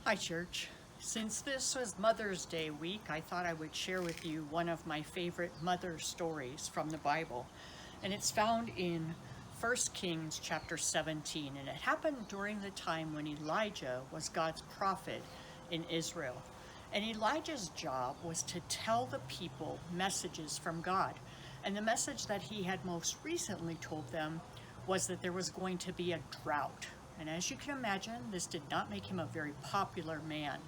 Hi, church. Since this was Mother's Day week, I thought I would share with you one of my favorite mother stories from the Bible. And it's found in 1 Kings chapter 17. And it happened during the time when Elijah was God's prophet in Israel. And Elijah's job was to tell the people messages from God. And the message that he had most recently told them was that there was going to be a drought. And as you can imagine, this did not make him a very popular man.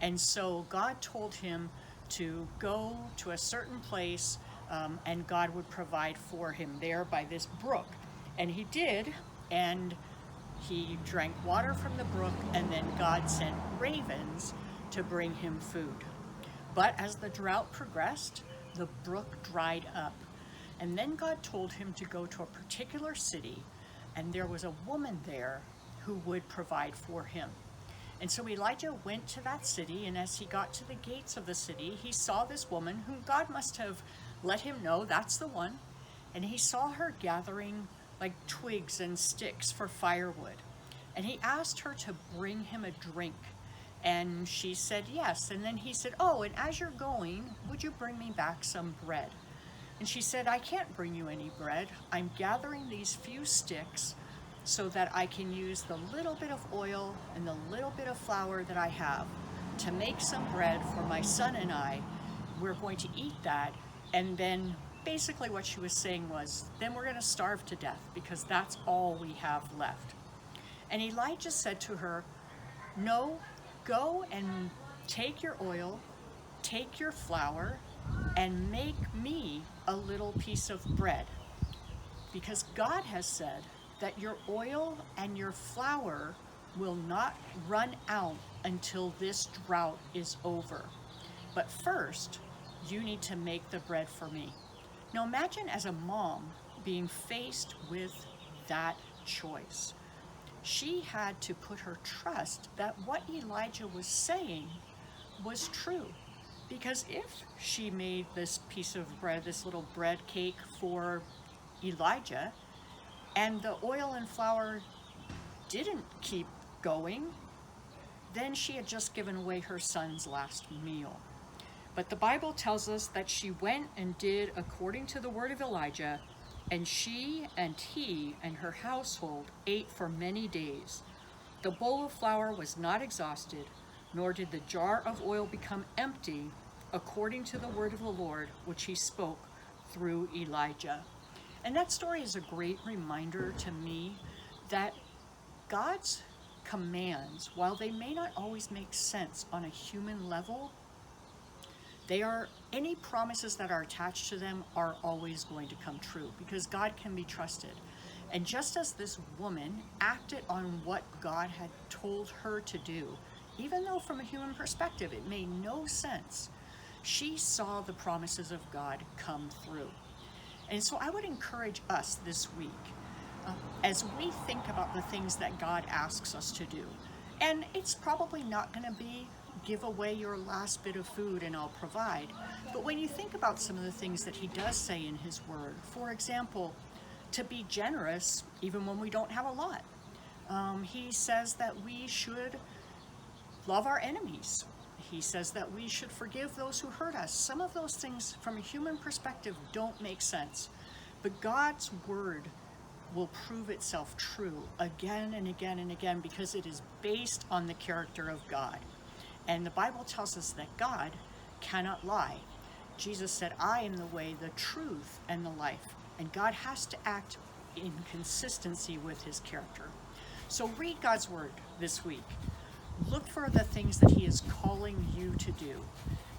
And so God told him to go to a certain place, and God would provide for him there by this brook. And he did, and he drank water from the brook, and then God sent ravens to bring him food. But as the drought progressed, the brook dried up. And then God told him to go to a particular city, and there was a woman there who would provide for him. And so Elijah went to that city, and as he got to the gates of the city, he saw this woman whom God must have let him know that's the one. And he saw her gathering like twigs and sticks for firewood. And he asked her to bring him a drink. And she said yes. And then he said, "Oh, and as you're going, would you bring me back some bread?" And she said, "I can't bring you any bread. I'm gathering these few sticks so that I can use the little bit of oil and the little bit of flour that I have to make some bread for my son and I. We're going to eat that." And then basically what she was saying was, then we're going to starve to death because that's all we have left. And Elijah said to her, "No, go and take your oil, take your flour, and make me a little piece of bread. Because God has said that your oil and your flour will not run out until this drought is over. But first, you need to make the bread for me." Now imagine as a mom being faced with that choice. She had to put her trust that what Elijah was saying was true. Because if she made this piece of bread, this little bread cake for Elijah, and the oil and flour didn't keep going, then she had just given away her son's last meal. But the Bible tells us that she went and did according to the word of Elijah, and she and he and her household ate for many days. The bowl of flour was not exhausted, nor did the jar of oil become empty, according to the word of the Lord, which he spoke through Elijah. And that story is a great reminder to me that God's commands, while they may not always make sense on a human level, any promises that are attached to them are always going to come true because God can be trusted. And just as this woman acted on what God had told her to do, even though from a human perspective it made no sense, she saw the promises of God come through. And so I would encourage us this week, as we think about the things that God asks us to do, and it's probably not going to be give away your last bit of food and I'll provide, but when you think about some of the things that he does say in his word, for example, to be generous even when we don't have a lot. He says that we should love our enemies. He says that we should forgive those who hurt us. Some of those things from a human perspective don't make sense, but God's word will prove itself true again and again and again because it is based on the character of God. And the Bible tells us that God cannot lie. Jesus said, "I am the way, the truth, and the life." And God has to act in consistency with his character. So read God's word this week. Look for the things that he is calling you to do,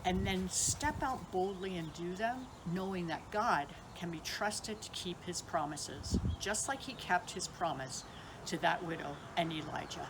and then step out boldly and do them, knowing that God can be trusted to keep his promises, just like he kept his promise to that widow and Elijah.